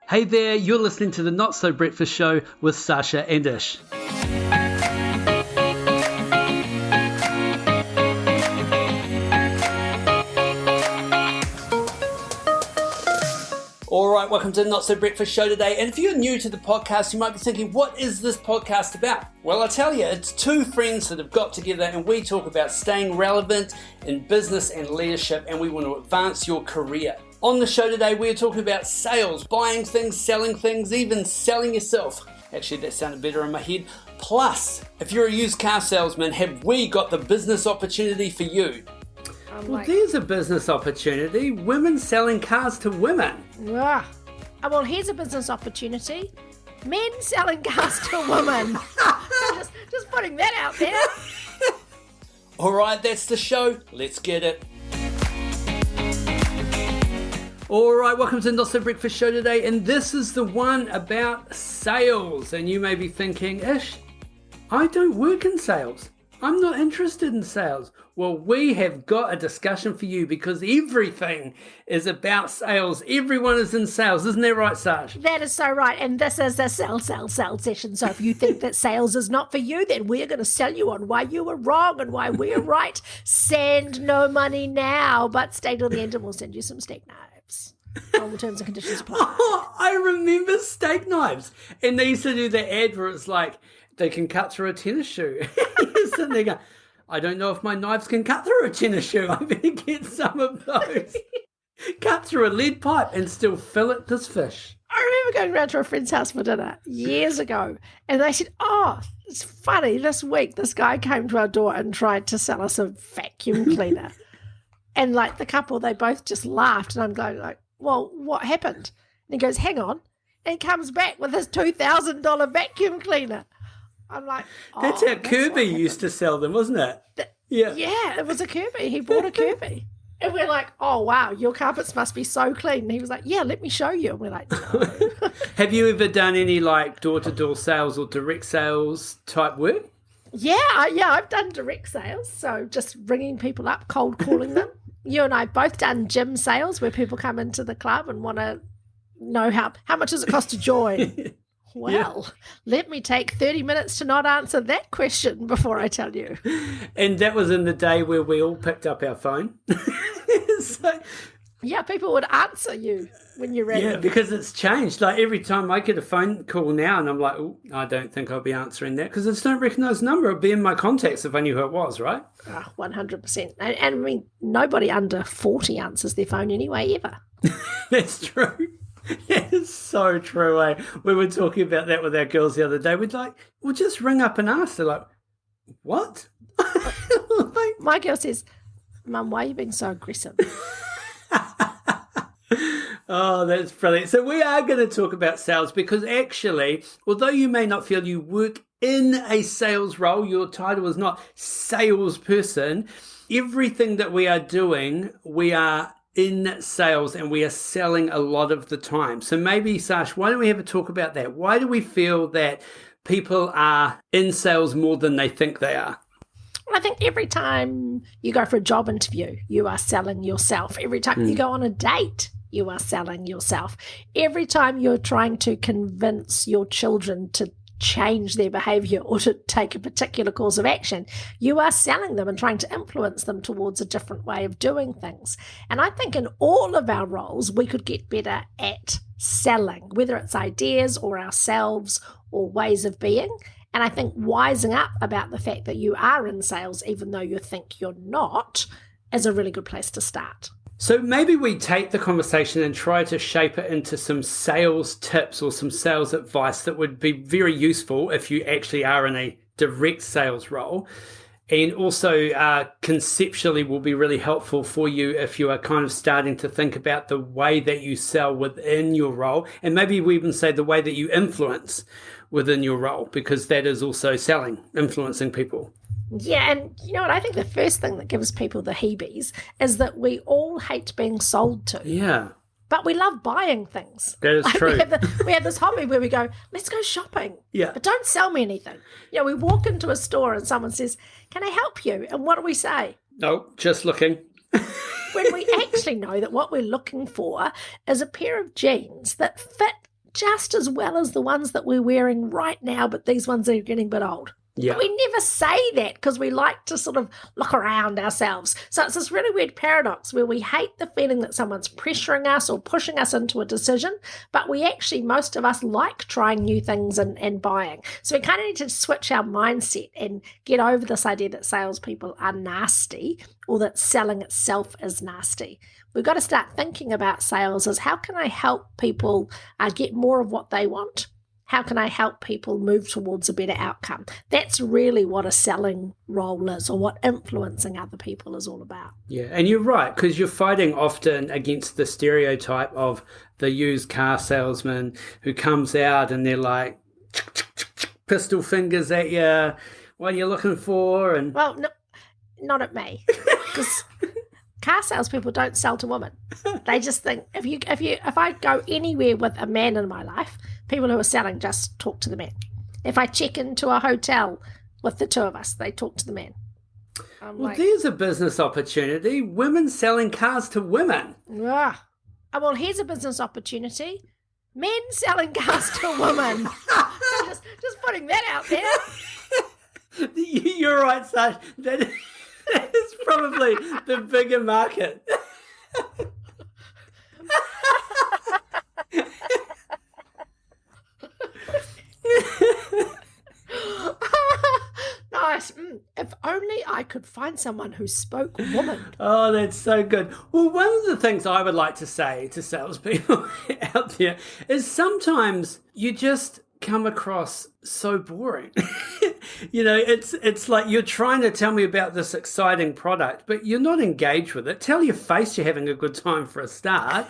Hey there, you're listening to the Not So Breakfast Show with Sasha and Ish. All right, welcome to the Not So Breakfast Show today. And if you're new to the podcast, you might be thinking, what is this podcast about? Well, I'll tell you, it's two friends that have got together and we talk about staying relevant in business and leadership, and we want to advance your career. On the show today, we're talking about sales, buying things, selling things, even selling yourself. Actually, that sounded better in my head. Plus, if you're a used car salesman, have we got the business opportunity for you? Well, there's a business opportunity. Women selling cars to women. Well, here's a business opportunity. Men selling cars to women. just putting that out there. All right, that's the show. Let's get it. All right, welcome to the Not So Breakfast Show today, and this is the one about sales. And you may be thinking, Ish, I don't work in sales. I'm not interested in sales. Well, we have got a discussion for you because everything is about sales. Everyone is in sales. Isn't that right, Saj? That is so right. And this is a sell session. So if you think that sales is not for you, then we're going to sell you on why you were wrong and why we're right. Send no money now, but stay till the end and we'll send you some steak knives. All the terms and conditions apply. Oh, I remember steak knives. And they used to do the ad where it's like, they can cut through a tennis shoe. You're sitting there going, I don't know if my knives can cut through a tennis shoe. I better get some of those. Cut through a lead pipe and still fillet this fish. I remember going around to a friend's house for dinner years ago, and they said, oh, it's funny, this week this guy came to our door and tried to sell us a vacuum cleaner. And like the couple, they both just laughed, and I'm going like, well, what happened? And he goes, hang on. And he comes back with his $2,000 vacuum cleaner. I'm like, oh, that's how Kirby used to sell them, wasn't it? Yeah, it was a Kirby. He bought a Kirby. And we're like, oh, wow, your carpets must be so clean. And he was like, yeah, let me show you. And we're like, no. Have you ever done any like door-to-door sales or direct sales type work? Yeah, I've done direct sales. So just ringing people up, cold calling them. You and I have both done gym sales where people come into the club and want to know how much does it cost to join? Well, Let me take 30 minutes to not answer that question before I tell you. And that was in the day where we all picked up our phone. Yeah, people would answer you when you rang. Yeah, because it's changed. Like every time I get a phone call now and I'm like, oh, I don't think I'll be answering that because I just don't recognise the number. It'd be in my contacts if I knew who it was, right? Oh, 100%. And I mean, nobody under 40 answers their phone anyway, ever. That's true. It's so true, eh? We were talking about that with our girls the other day. We'd like, we'll just ring up and ask. They're like, what? My girl says, Mum, why are you being so aggressive? Oh, that's brilliant. So we are going to talk about sales because actually, although you may not feel you work in a sales role, your title is not salesperson, everything that we are doing, we are in sales and we are selling a lot of the time. So maybe, Sash, why don't we have a talk about that? Why do we feel that people are in sales more than they think they are? I think every time you go for a job interview, you are selling yourself. Every time you go on a date, you are selling yourself. Every time you're trying to convince your children to change their behavior or to take a particular course of action, you are selling them and trying to influence them towards a different way of doing things. And I think in all of our roles, we could get better at selling, whether it's ideas or ourselves or ways of being. And I think wising up about the fact that you are in sales, even though you think you're not, is a really good place to start. So maybe we take the conversation and try to shape it into some sales tips or some sales advice that would be very useful if you actually are in a direct sales role. And also conceptually will be really helpful for you if you are kind of starting to think about the way that you sell within your role. And maybe we even say the way that you influence within your role, because that is also selling, influencing people. Yeah, and you know what? I think the first thing that gives people the heebies is that we all hate being sold to. Yeah. But we love buying things. That is true. We have this hobby where we go, let's go shopping. Yeah. But don't sell me anything. You know, we walk into a store and someone says, can I help you? And what do we say? No, just looking. When we actually know that what we're looking for is a pair of jeans that fit just as well as the ones that we're wearing right now, but these ones are getting a bit old. Yeah. But we never say that because we like to sort of look around ourselves. So it's this really weird paradox where we hate the feeling that someone's pressuring us or pushing us into a decision, but we actually, most of us like trying new things and buying. So we kind of need to switch our mindset and get over this idea that salespeople are nasty or that selling itself is nasty. We've got to start thinking about sales as how can I help people get more of what they want? How can I help people move towards a better outcome? That's really what a selling role is, or what influencing other people is all about. Yeah, and you're right, because you're fighting often against the stereotype of the used car salesman who comes out and they're like, pistol fingers at you, what are you looking for? And well, no, not at me, because car salespeople don't sell to women. They just think if I go anywhere with a man in my life, people who are selling just talk to the man. If I check into a hotel with the two of us, they talk to the man. There's a business opportunity. Women selling cars to women. Ah. Oh, well, here's a business opportunity. Men selling cars to women. just putting that out there. You're right, Sash. That is probably the bigger market. Nice. If only I could find someone who spoke woman. Oh, that's so good. Well, one of the things I would like to say to salespeople out there is sometimes you just come across so boring. It's like you're trying to tell me about this exciting product, but you're not engaged with it. Tell your face you're having a good time for a start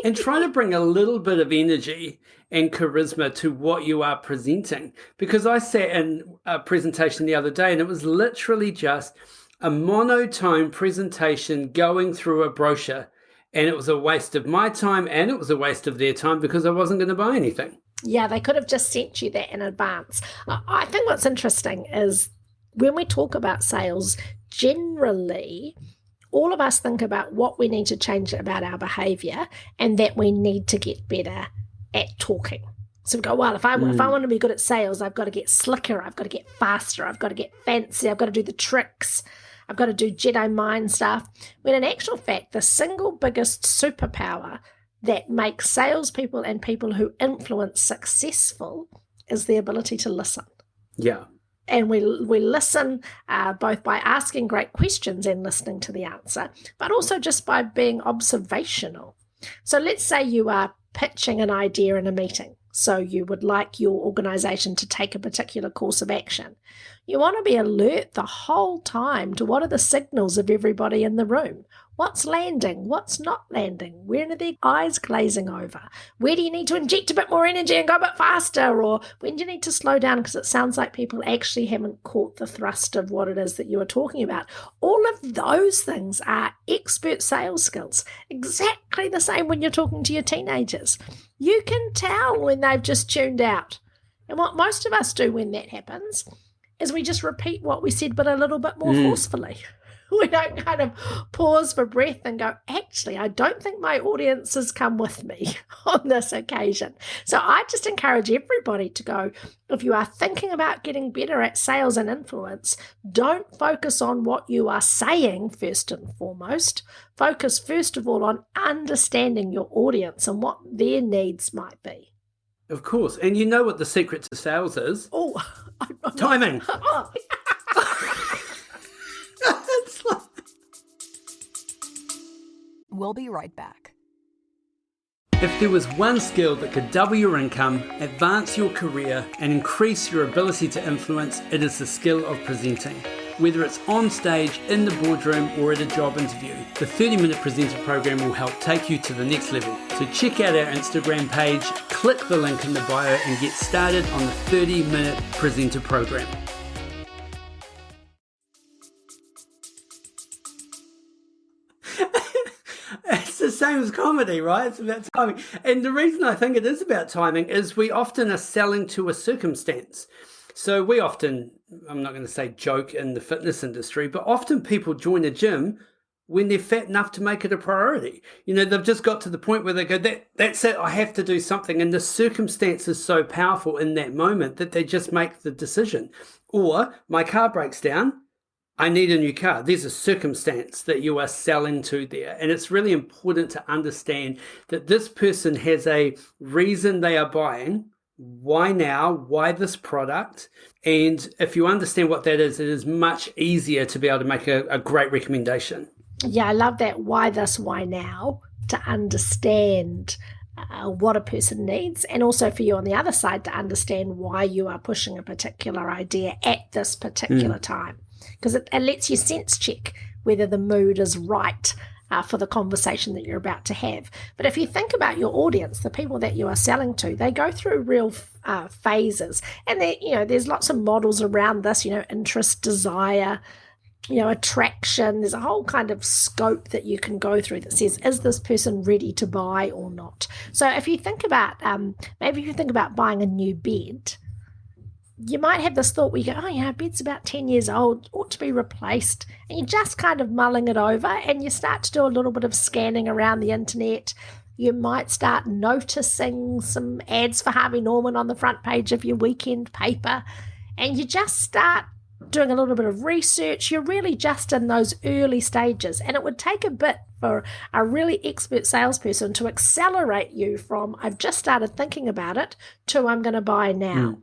and try to bring a little bit of energy and charisma to what you are presenting. Because I sat in a presentation the other day and it was literally just a monotone presentation going through a brochure, and it was a waste of my time and it was a waste of their time because I wasn't going to buy anything. Yeah, they could have just sent you that in advance. I think what's interesting is when we talk about sales, generally, all of us think about what we need to change about our behavior and that we need to get better at talking. So we go, well, if I want to be good at sales, I've got to get slicker, I've got to get faster, I've got to get fancy, I've got to do the tricks, I've got to do Jedi mind stuff. When in actual fact, the single biggest superpower that makes salespeople and people who influence successful is the ability to listen. Yeah. And we listen both by asking great questions and listening to the answer, but also just by being observational. So let's say you are pitching an idea in a meeting. So you would like your organization to take a particular course of action. You want to be alert the whole time to what are the signals of everybody in the room. What's landing? What's not landing? Where are their eyes glazing over? Where do you need to inject a bit more energy and go a bit faster? Or when do you need to slow down because it sounds like people actually haven't caught the thrust of what it is that you are talking about? All of those things are expert sales skills. Exactly the same when you're talking to your teenagers. You can tell when they've just tuned out. And what most of us do when that happens is we just repeat what we said but a little bit more forcefully. We don't kind of pause for breath and go, actually, I don't think my audience has come with me on this occasion. So I just encourage everybody to go, if you are thinking about getting better at sales and influence, don't focus on what you are saying first and foremost. Focus first of all on understanding your audience and what their needs might be. Of course. And you know what the secret to sales is? Oh, timing. We'll be right back. If there was one skill that could double your income, advance your career, and increase your ability to influence, it is the skill of presenting. Whether it's on stage, in the boardroom, or at a job interview, the 30-Minute Presenter program will help take you to the next level. So check out our Instagram page, click the link in the bio, and get started on the 30-Minute Presenter program. It's the same as comedy, right? It's about timing. And the reason I think it is about timing is we often are selling to a circumstance. So we often, I'm not going to say joke in the fitness industry, but often people join a gym when they're fat enough to make it a priority. They've just got to the point where they go, that's it, I have to do something. And the circumstance is so powerful in that moment that they just make the decision. Or my car breaks down, I need a new car. There's a circumstance that you are selling to there. And it's really important to understand that this person has a reason they are buying. Why now? Why this product? And if you understand what that is, it is much easier to be able to make a great recommendation. Yeah, I love that. Why this, why now? To understand what a person needs, and also for you on the other side to understand why you are pushing a particular idea at this particular time. Because it lets you sense check whether the mood is right for the conversation that you're about to have. But if you think about your audience, the people that you are selling to, they go through real phases. And there's lots of models around this, interest, desire, attraction. There's a whole kind of scope that you can go through that says, is this person ready to buy or not? So if you think about, maybe if you think about buying a new bed, you might have this thought where you go, bed's about 10 years old, ought to be replaced. And you're just kind of mulling it over and you start to do a little bit of scanning around the internet. You might start noticing some ads for Harvey Norman on the front page of your weekend paper. And you just start doing a little bit of research. You're really just in those early stages. And it would take a bit for a really expert salesperson to accelerate you from, I've just started thinking about it, to I'm going to buy now.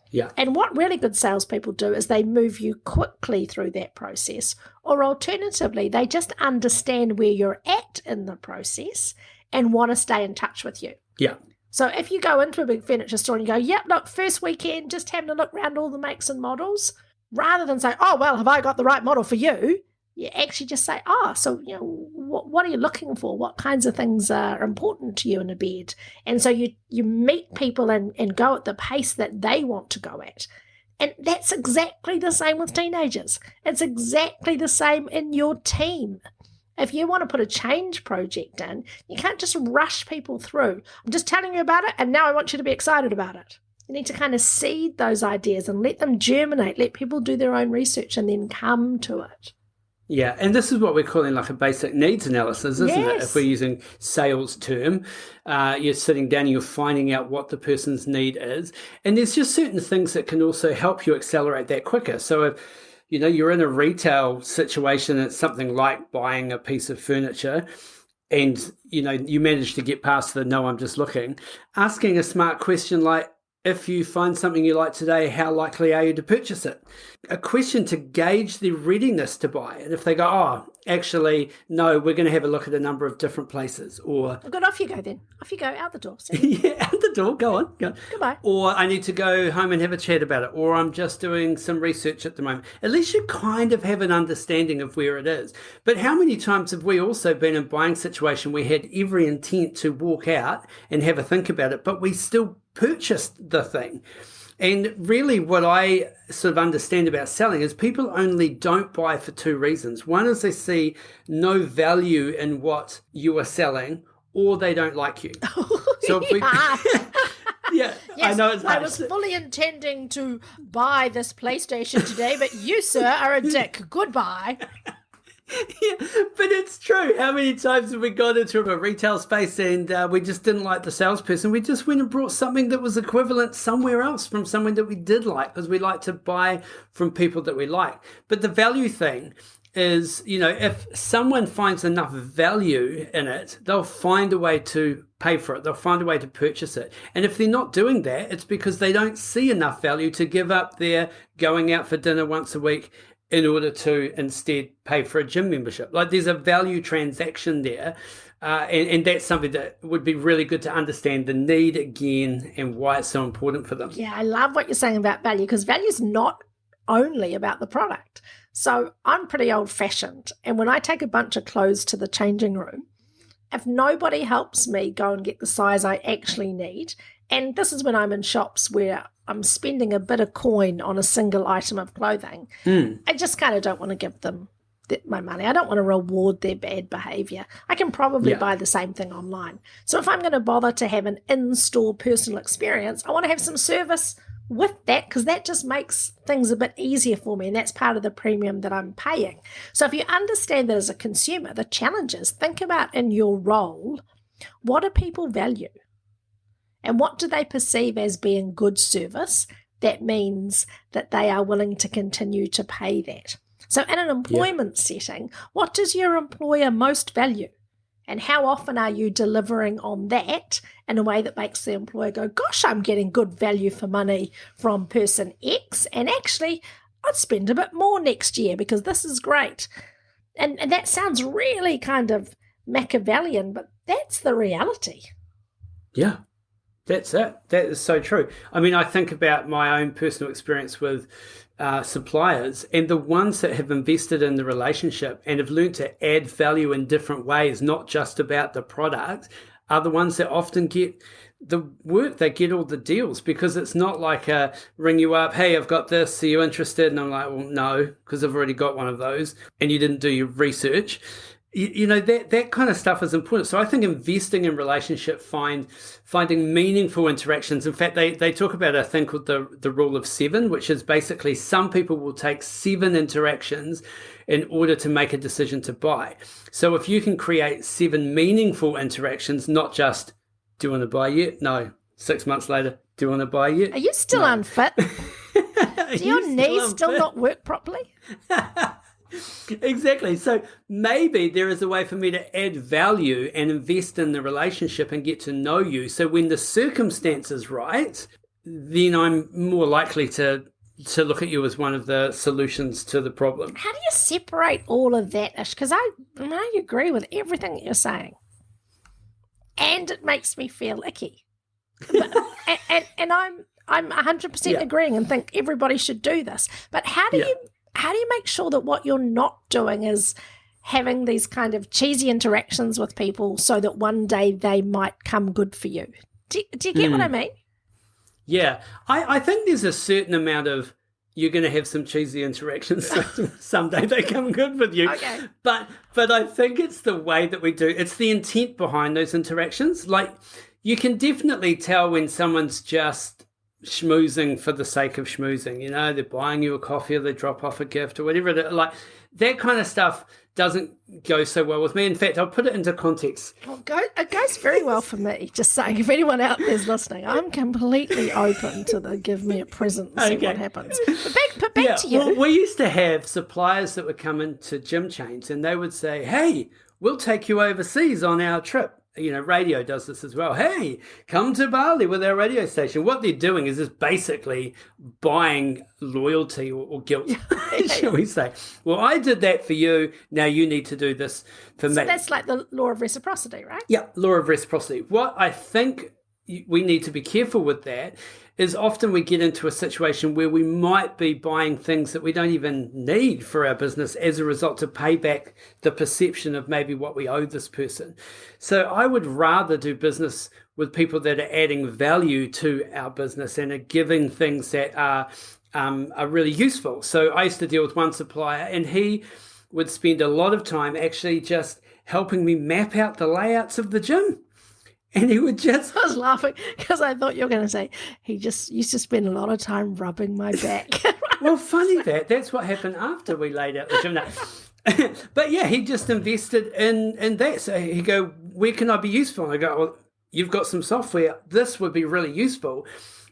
Yeah. And what really good salespeople do is they move you quickly through that process, or alternatively, they just understand where you're at in the process and want to stay in touch with you. Yeah. So if you go into a big furniture store and you go, yep, look, first weekend, just having a look around all the makes and models, rather than say, oh, well, have I got the right model for you? You actually just say, so, what are you looking for? What kinds of things are important to you in a bed? And so you meet people and go at the pace that they want to go at. And that's exactly the same with teenagers. It's exactly the same in your team. If you want to put a change project in, you can't just rush people through. I'm just telling you about it, and now I want you to be excited about it. You need to kind of seed those ideas and let them germinate, let people do their own research and then come to it. Yeah, and this is what we're calling like a basic needs analysis, isn't it? If we're using sales term, you're sitting down and you're finding out what the person's need is. And there's just certain things that can also help you accelerate that quicker. So if, you're in a retail situation, it's something like buying a piece of furniture, and, you manage to get past the no, I'm just looking, asking a smart question like, if you find something you like today, how likely are you to purchase it? A question to gauge their readiness to buy. And if they go, actually, no, we're going to have a look at a number of different places. Or good, off you go then. Off you go, out the door. Yeah, out the door. Go on. Go. Goodbye. Or I need to go home and have a chat about it. Or I'm just doing some research at the moment. At least you kind of have an understanding of where it is. But how many times have we also been in a buying situation we had every intent to walk out and have a think about it, but we still purchased the thing? And really what I sort of understand about selling is people only don't buy for two reasons. One is they see no value in what you are selling, or they don't like you. So if we, yeah, yes, I know it's hard. I was fully intending to buy this PlayStation today, but you, sir, are a dick. Goodbye. Yeah, but it's true. How many times have we gone into a retail space and we just didn't like the salesperson? We just went and brought something that was equivalent somewhere else from someone that we did like, because we like to buy from people that we like. But the value thing is, if someone finds enough value in it, they'll find a way to pay for it. They'll find a way to purchase it. And if they're not doing that, it's because they don't see enough value to give up their going out for dinner once a week in order to instead pay for a gym membership. Like, there's a value transaction there. And that's something that would be really good to understand the need again and why it's so important for them. Yeah, I love what you're saying about value, because value is not only about the product. So I'm pretty old fashioned. And when I take a bunch of clothes to the changing room, if nobody helps me go and get the size I actually need, and this is when I'm in shops where I'm spending a bit of coin on a single item of clothing, I just kind of don't want to give them my money. I don't want to reward their bad behavior. I can probably buy the same thing online. So if I'm going to bother to have an in-store personal experience, I want to have some service with that, because that just makes things a bit easier for me, and that's part of the premium that I'm paying. So if you understand that as a consumer, the challenge is, think about in your role, what do people value? And what do they perceive as being good service? That means that they are willing to continue to pay that. So in an employment setting, what does your employer most value? And how often are you delivering on that in a way that makes the employer go, gosh, I'm getting good value for money from person X, and actually I'd spend a bit more next year because this is great. And that sounds really kind of Machiavellian, but that's the reality. Yeah, that's it. That is so true. I mean, I think about my own personal experience with suppliers, and the ones that have invested in the relationship and have learned to add value in different ways, not just about the product, are the ones that often get the work. They get all the deals, because it's not like a ring you up, hey, I've got this, are you interested? And I'm like, well, no, because I've already got one of those, and you didn't do your research. You know, that kind of stuff is important. So I think investing in relationship, finding meaningful interactions. In fact, they talk about a thing called the rule of 7, which is basically some people will take 7 interactions in order to make a decision to buy. So if you can create 7 meaningful interactions, not just, do you want to buy yet? No. 6 months later, do you want to buy yet? Are you still unfit? Do your knees still not work properly? Exactly. So maybe there is a way for me to add value and invest in the relationship and get to know you. So when the circumstance is right, then I'm more likely to look at you as one of the solutions to the problem. How do you separate all of that, Ish? Because I agree with everything that you're saying. And it makes me feel icky. and I'm 100% agreeing and think everybody should do this. But how do you make sure that what you're not doing is having these kind of cheesy interactions with people so that one day they might come good for you? Do you get what I mean? Yeah. I think there's a certain amount of, you're going to have some cheesy interactions someday they come good with you. Okay. But I think it's the way that we do. It's the intent behind those interactions. Like, you can definitely tell when someone's just schmoozing for the sake of schmoozing. You know, they're buying you a coffee or they drop off a gift or whatever. Like, that kind of stuff doesn't go so well with me. In fact, I'll put it into context. Well, it goes very well for me. Just saying, if anyone out there's listening, I'm completely open to the give me a present and see what happens. But back to you. Well, we used to have suppliers that would come into gym chains and they would say, hey, we'll take you overseas on our trip. You know, radio does this as well. Hey, come to Bali with our radio station. What they're doing is just basically buying loyalty or guilt, shall we say. Well, I did that for you. Now you need to do this for me. So that's like the law of reciprocity, right? Yeah, law of reciprocity. What I think we need to be careful with that is often we get into a situation where we might be buying things that we don't even need for our business as a result to pay back the perception of maybe what we owe this person. So I would rather do business with people that are adding value to our business and are giving things that are really useful. So I used to deal with one supplier and he would spend a lot of time actually just helping me map out the layouts of the gym. And he would just... I was laughing because I thought you were going to say, he just used to spend a lot of time rubbing my back. Well, funny that's what happened after we laid out the gym. No. But yeah, he just invested in that. So he'd go, where can I be useful? And I go, well, you've got some software. This would be really useful.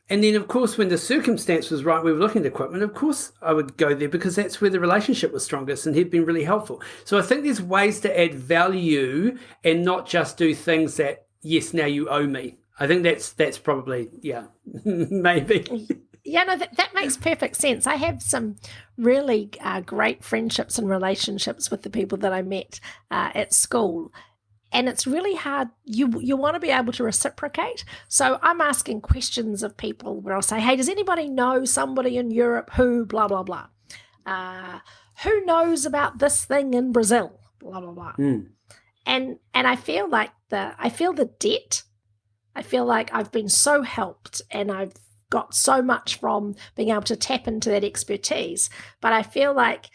And then, of course, when the circumstance was right, we were looking at equipment, of course I would go there because that's where the relationship was strongest and he'd been really helpful. So I think there's ways to add value and not just do things that, yes, now you owe me. I think that's probably, maybe. Yeah, no, that makes perfect sense. I have some really great friendships and relationships with the people that I met at school. And it's really hard. You want to be able to reciprocate. So I'm asking questions of people where I'll say, hey, does anybody know somebody in Europe who blah, blah, blah? Who knows about this thing in Brazil? Blah, blah, blah. And I feel like the debt. I feel like I've been so helped and I've got so much from being able to tap into that expertise. But I feel like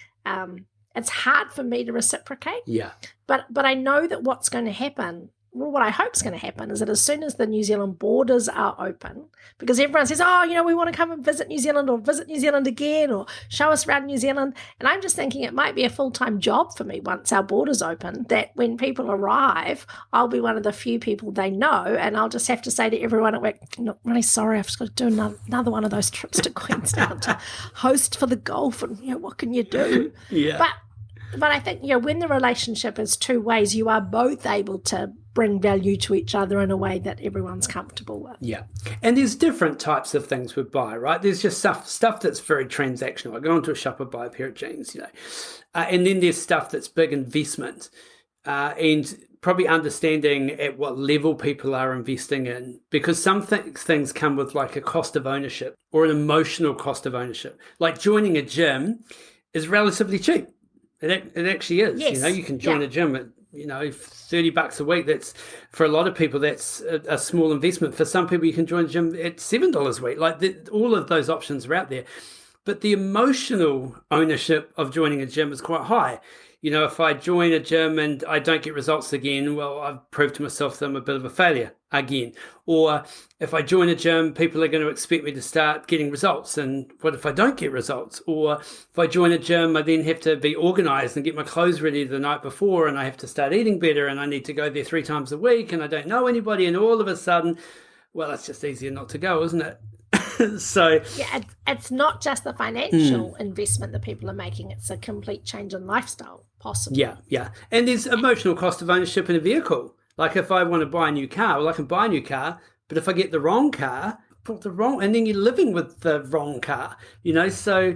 it's hard for me to reciprocate. Yeah. But I know that what's going to happen what I hope is going to happen is that as soon as the New Zealand borders are open, because everyone says, oh, we want to come and visit New Zealand or visit New Zealand again or show us around New Zealand. And I'm just thinking it might be a full-time job for me once our borders open, that when people arrive, I'll be one of the few people they know, and I'll just have to say to everyone at work, "Not really sorry, I've just got to do another one of those trips to Queenstown to host for the golf, and what can you do?" Yeah. But I think, when the relationship is two ways, you are both able to bring value to each other in a way that everyone's comfortable with. Yeah. And there's different types of things we buy, right? There's just stuff that's very transactional. I go into a shop, I buy a pair of jeans, and then there's stuff that's big investment, and probably understanding at what level people are investing in, because some things come with like a cost of ownership or an emotional cost of ownership. Like joining a gym is relatively cheap. It actually is. Yes. You can join a gym at $30 a week. That's, for a lot of people, that's a small investment. For some people, you can join a gym at $7 a week. Like all of those options are out there. But the emotional ownership of joining a gym is quite high. If I join a gym and I don't get results again, well, I've proved to myself that I'm a bit of a failure again. Or if I join a gym, people are going to expect me to start getting results. And what if I don't get results? Or if I join a gym, I then have to be organized and get my clothes ready the night before, and I have to start eating better, and I need to go there 3 times a week, and I don't know anybody. And all of a sudden, well, it's just easier not to go, isn't it? So it's not just the financial investment that people are making, it's a complete change in lifestyle possible. Yeah. And there's emotional cost of ownership in a vehicle. Like if I want to buy a new car, well, I can buy a new car, but if I get the wrong car, and then you're living with the wrong car, so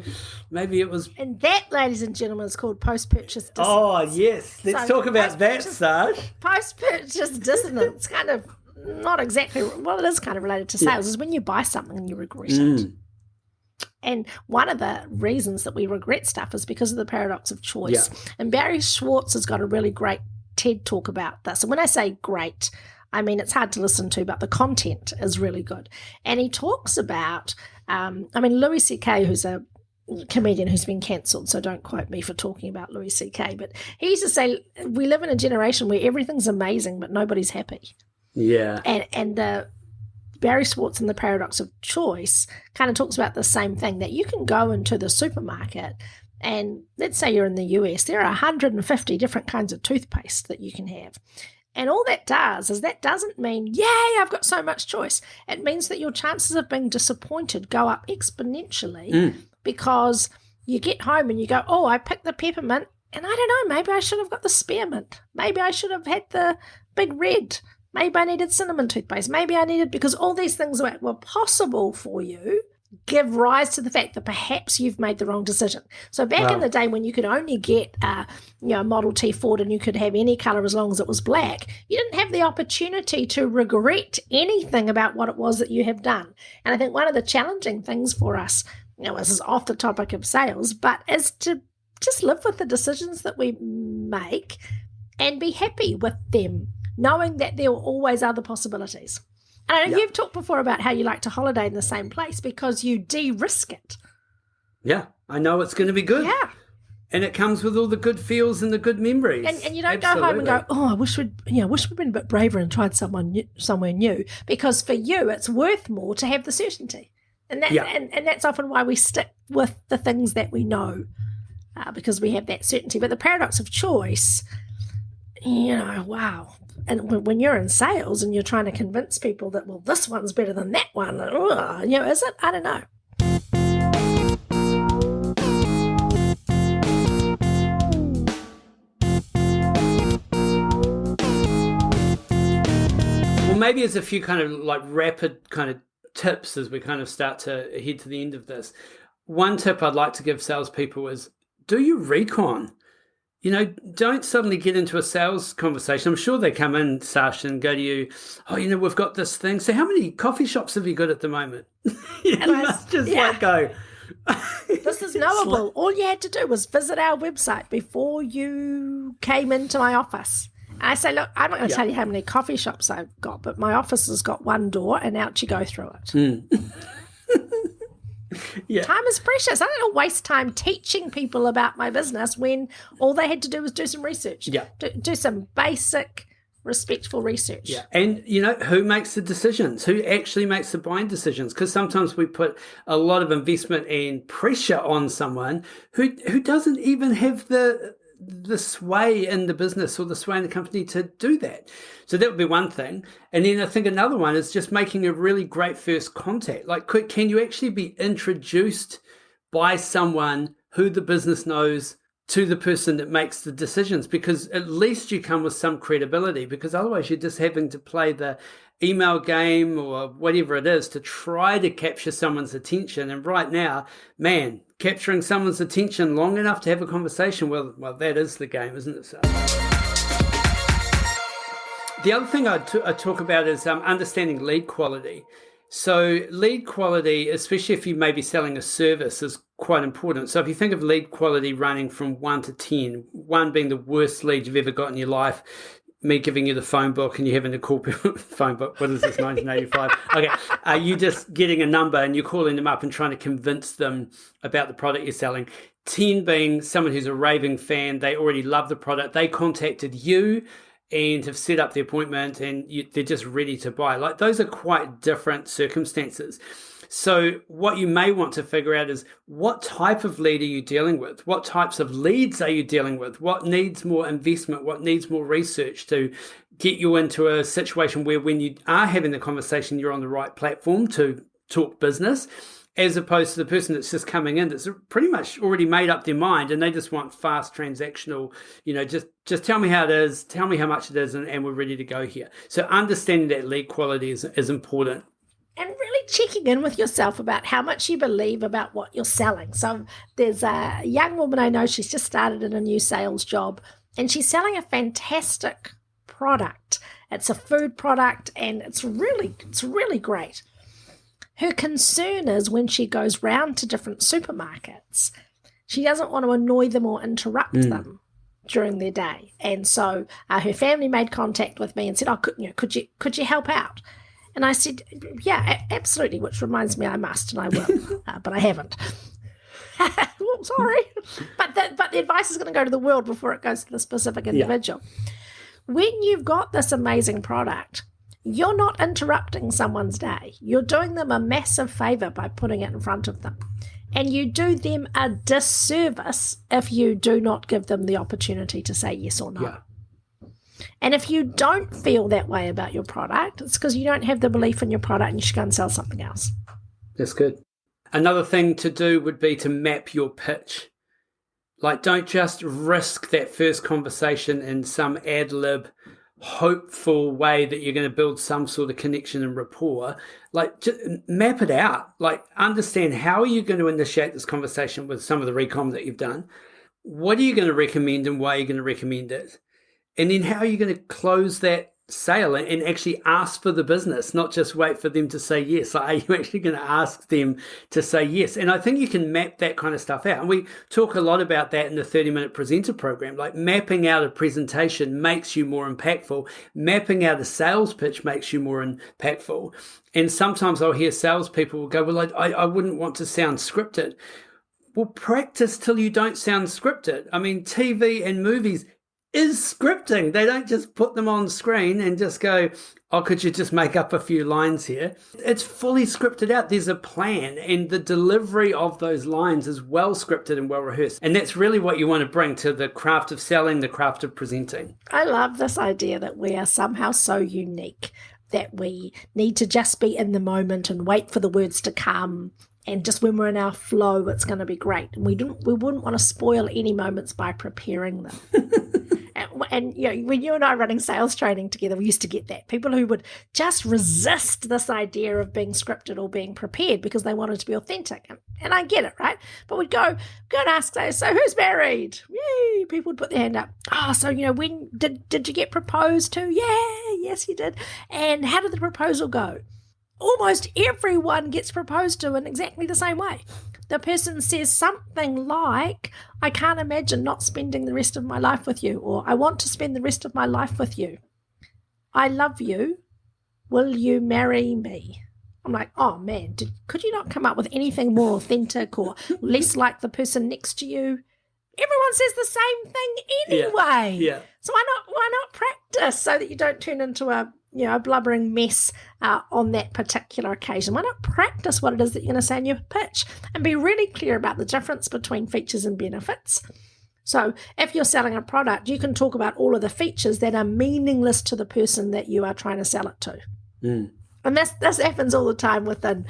maybe it was. And that, ladies and gentlemen, is called post-purchase dissonance. Oh, yes. Let's talk about that, Sarge. Post-purchase dissonance, kind of not exactly, well, it is kind of related to sales, is when you buy something and you regret it. And one of the reasons that we regret stuff is because of the paradox of choice. Yeah. And Barry Schwartz has got a really great TED talk about this. And when I say great, I mean it's hard to listen to, but the content is really good. And he talks about, Louis C.K., who's a comedian who's been cancelled, so don't quote me for talking about Louis C.K., but he used to say, we live in a generation where everything's amazing, but nobody's happy. Yeah. And the Barry Schwartz in The Paradox of Choice kind of talks about the same thing, that you can go into the supermarket and let's say you're in the US, there are 150 different kinds of toothpaste that you can have. And all that does is that doesn't mean, yay, I've got so much choice. It means that your chances of being disappointed go up exponentially because you get home and you go, oh, I picked the peppermint and I don't know, maybe I should have got the spearmint. Maybe I should have had the big red. Maybe I needed cinnamon toothpaste. Maybe I needed, because all these things that were possible for you give rise to the fact that perhaps you've made the wrong decision. So back in the day when you could only get a Model T Ford and you could have any colour as long as it was black, you didn't have the opportunity to regret anything about what it was that you have done. And I think one of the challenging things for us, this is off the topic of sales, but is to just live with the decisions that we make and be happy with them, knowing that there are always other possibilities. And I know you've talked before about how you like to holiday in the same place because you de-risk it. Yeah, I know it's going to be good. Yeah. And it comes with all the good feels and the good memories. And you don't go home and go, oh, I wish we'd been a bit braver and tried somewhere new. Because for you, it's worth more to have the certainty. And that's often why we stick with the things that we know, because we have that certainty. But the paradox of choice, wow. And when you're in sales and you're trying to convince people that, well, this one's better than that one, is it? I don't know. Well, maybe there's a few kind of like rapid kind of tips as we kind of start to head to the end of this. One tip I'd like to give salespeople is do your recon. Don't suddenly get into a sales conversation. I'm sure they come in, Sash, and go to you, oh, we've got this thing. So how many coffee shops have you got at the moment? you must just let go. This is knowable. All you had to do was visit our website before you came into my office. And I say, look, I'm not going to tell you how many coffee shops I've got, but my office has got one door and out you go through it. Yeah. Time is precious. I don't want to waste time teaching people about my business when all they had to do was do some research. Yeah. Do some basic respectful research. Yeah, and who makes the decisions? Who actually makes the buying decisions? Because sometimes we put a lot of investment and pressure on someone who doesn't even have the sway in the business or the sway in the company to do that. So that would be one thing. And then I think another one is just making a really great first contact. Like, can you actually be introduced by someone who the business knows to the person that makes the decisions? Because at least you come with some credibility, because otherwise you're just having to play the email game or whatever it is to try to capture someone's attention. And right now, man, capturing someone's attention long enough to have a conversation, well, that is the game, isn't it? So the other thing I talk about is understanding lead quality. So lead quality, especially if you may be selling a service, is quite important. So if you think of lead quality running from 1 to 10, 1 being the worst lead you've ever got in your life, me giving you the phone book and you having to call people, phone book, what is this, 1985? Okay, you just getting a number and you're calling them up and trying to convince them about the product you're selling. 10 being someone who's a raving fan, they already love the product, they contacted you and have set up the appointment and they're just ready to buy. Like, those are quite different circumstances. So what you may want to figure out is, what type of lead are you dealing with? What types of leads are you dealing with? What needs more investment? What needs more research to get you into a situation where when you are having the conversation, you're on the right platform to talk business, as opposed to the person that's just coming in that's pretty much already made up their mind and they just want fast transactional, just tell me how it is, tell me how much it is, and we're ready to go here. So understanding that lead quality is important. And really checking in with yourself about how much you believe about what you're selling. So there's a young woman I know, she's just started in a new sales job and she's selling a fantastic product. It's a food product and it's really great. Her concern is when she goes round to different supermarkets, she doesn't want to annoy them or interrupt them during their day. And so her family made contact with me and said, could you help out? And I said, yeah, absolutely, which reminds me I must and I will, but I haven't. Well, sorry. But the advice is going to go to the world before it goes to the specific individual. Yeah. When you've got this amazing product, you're not interrupting someone's day. You're doing them a massive favor by putting it in front of them. And you do them a disservice if you do not give them the opportunity to say yes or no. Yeah. And if you don't feel that way about your product, it's because you don't have the belief in your product and you should go and sell something else. That's good. Another thing to do would be to map your pitch. Like, don't just risk that first conversation in some ad lib, hopeful way that you're going to build some sort of connection and rapport. Like, just map it out. Like, understand, how are you going to initiate this conversation with some of the recom that you've done? What are you going to recommend and why are you going to recommend it? And then how are you going to close that sale and actually ask for the business, not just wait for them to say yes? Like, are you actually going to ask them to say yes? And I think you can map that kind of stuff out. And we talk a lot about that in the 30-minute presenter program. Like, mapping out a presentation makes you more impactful. Mapping out a sales pitch makes you more impactful. And sometimes I'll hear salespeople will go, well, I wouldn't want to sound scripted. Well, practice till you don't sound scripted. I mean, TV and movies is scripting. They don't just put them on screen and just go, oh, could you just make up a few lines here? It's fully scripted out. There's a plan, and the delivery of those lines is well scripted and well rehearsed. And that's really what you want to bring to the craft of selling, the craft of presenting. I love this idea that we are somehow so unique that we need to just be in the moment and wait for the words to come. And just when we're in our flow, it's going to be great. And we wouldn't want to spoil any moments by preparing them. And when you and I are running sales training together, we used to get that. People who would just resist this idea of being scripted or being prepared because they wanted to be authentic. And I get it, right? But we'd go and ask, so who's married? Yay! People would put their hand up. Oh, so, when did you get proposed to? Yeah, yes, you did. And how did the proposal go? Almost everyone gets proposed to in exactly the same way. The person says something like, I can't imagine not spending the rest of my life with you, or I want to spend the rest of my life with you. I love you. Will you marry me? I'm like, oh man, could you not come up with anything more authentic or less like the person next to you? Everyone says the same thing anyway. Yeah. So why not practice so that you don't turn into a blubbering mess on that particular occasion? Why not practice what it is that you're going to say in your pitch and be really clear about the difference between features and benefits? So if you're selling a product, you can talk about all of the features that are meaningless to the person that you are trying to sell it to. Mm. And this happens all the time within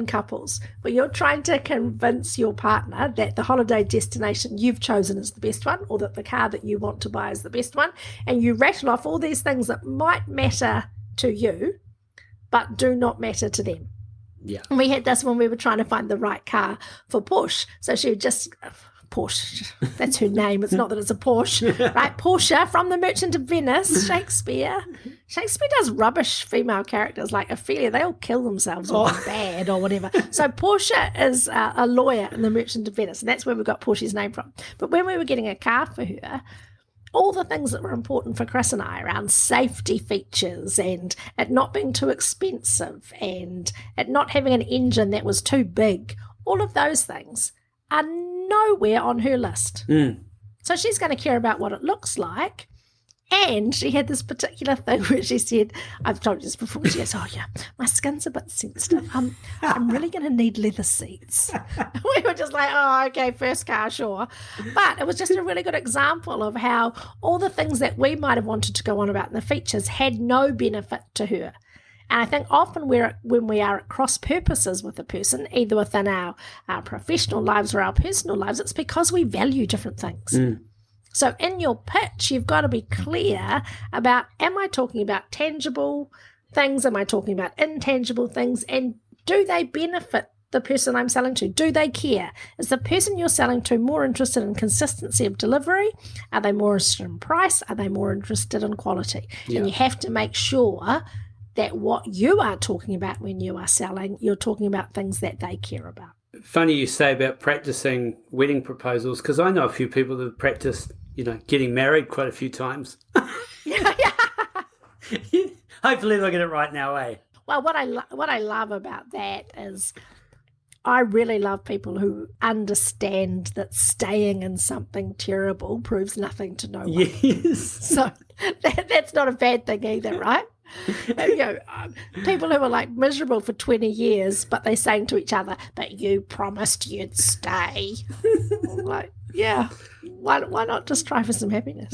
couples, where you're trying to convince your partner that the holiday destination you've chosen is the best one, or that the car that you want to buy is the best one, and you rattle off all these things that might matter to you, but do not matter to them. Yeah. And we had this when we were trying to find the right car for Porsche. So she would just... Porsche, that's her name. It's not that it's a Porsche, right? Portia from The Merchant of Venice, Shakespeare. Shakespeare does rubbish female characters like Ophelia. They all kill themselves or are bad or whatever. So Portia is a lawyer in The Merchant of Venice, and that's where we got Portia's name from. But when we were getting a car for her, all the things that were important for Chris and I around safety features and it not being too expensive and it not having an engine that was too big, all of those things are nowhere on her list. So she's going to care about what it looks like. And she had this particular thing where she said, I've told you this before, she goes, oh yeah, my skin's a bit sensitive. I'm really going to need leather seats. We were just like, oh, okay, first car, sure. But it was just a really good example of how all the things that we might have wanted to go on about in the features had no benefit to her. And I think often when we are at cross purposes with a person, either within our professional lives or our personal lives, it's because we value different things. So in your pitch, you've got to be clear about, am I talking about tangible things? Am I talking about intangible things? And do they benefit the person I'm selling to? Do they care? Is the person you're selling to more interested in consistency of delivery? Are they more interested in price? Are they more interested in quality? Yeah. And you have to make sure that what you are talking about when you are selling, you're talking about things that they care about. Funny you say about practicing wedding proposals, because I know a few people that have practiced, getting married quite a few times. Yeah. Hopefully they'll get it right now, eh? Well, what I love about that is I really love people who understand that staying in something terrible proves nothing to no one. Yes. So that's not a bad thing either, right? People who are like miserable for 20 years, but they're saying to each other, but you promised you'd stay. I'm like, yeah, why not just try for some happiness?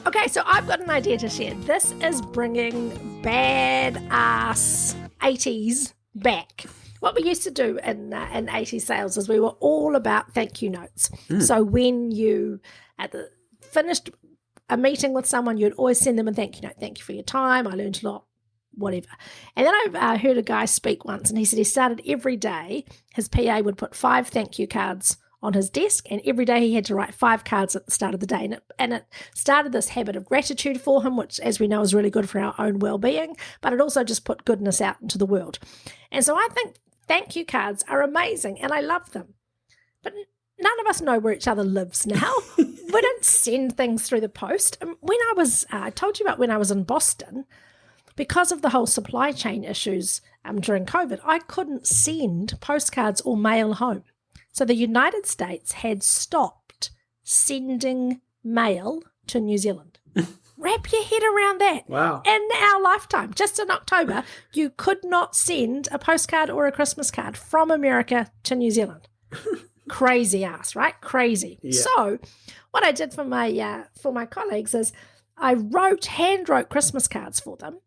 Okay, so I've got an idea to share. This is bringing badass 80s back. What we used to do in 80s sales is we were all about thank you notes. So when you finished a meeting with someone, you'd always send them a thank you note. Thank you for your time. I learned a lot, whatever. And then I heard a guy speak once, and he said he started every day, his PA would put 5 thank you cards on his desk, and every day he had to write 5 cards at the start of the day. And it started this habit of gratitude for him, which, as we know, is really good for our own well-being, but it also just put goodness out into the world. And so I think thank you cards are amazing, and I love them. But none of us know where each other lives now. We don't send things through the post. When I told you about when I was in Boston, because of the whole supply chain issues during COVID, I couldn't send postcards or mail home. So the United States had stopped sending mail to New Zealand. Wrap your head around that. Wow. In our lifetime, just in October, you could not send a postcard or a Christmas card from America to New Zealand. Crazy ass, right? Crazy. Yeah. So what I did for my colleagues is I hand wrote Christmas cards for them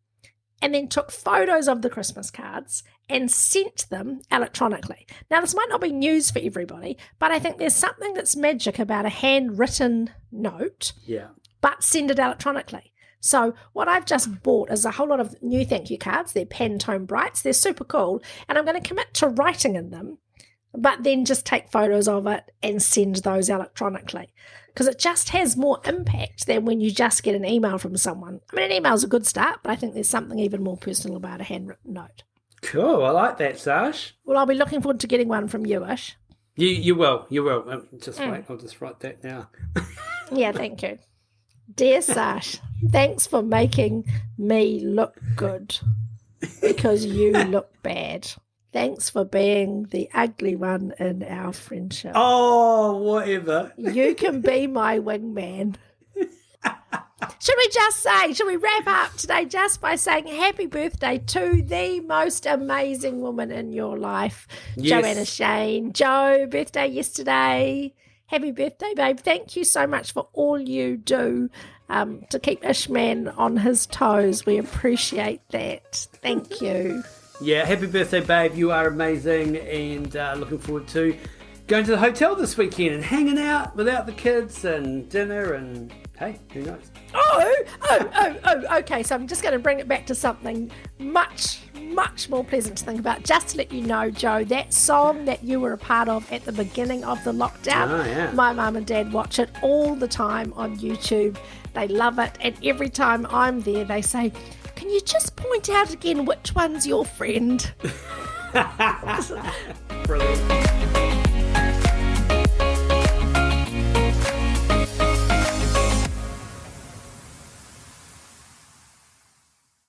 and then took photos of the Christmas cards and sent them electronically. Now, this might not be news for everybody, but I think there's something that's magic about a handwritten note. Yeah. But send it electronically. So what I've just bought is a whole lot of new thank you cards. They're Pantone Brights. They're super cool. And I'm going to commit to writing in them, but then just take photos of it and send those electronically. Because it just has more impact than when you just get an email from someone. I mean, an email's a good start, but I think there's something even more personal about a handwritten note. Cool. I like that, Sash. Well, I'll be looking forward to getting one from you, Ish. You will. Just wait. I'll just write that now. Yeah, thank you. Dear Sash, thanks for making me look good. because you look bad. Thanks for being the ugly one in our friendship. Oh, whatever. You can be my wingman. Should we wrap up today just by saying happy birthday to the most amazing woman in your life, Yes. Joanna Shane. Jo, birthday yesterday. Happy birthday, babe. Thank you so much for all you do to keep Ishman on his toes. We appreciate that. Thank you. Yeah, happy birthday, babe. You are amazing, and looking forward to going to the hotel this weekend and hanging out without the kids and dinner and, hey, who knows? Okay, so I'm just going to bring it back to something much more pleasant to think about. Just to let you know, Jo, that song that you were a part of at the beginning of the lockdown, my mum and dad watch it all the time on YouTube. They love it, and every time I'm there, they say, can you just point out again which one's your friend? Brilliant.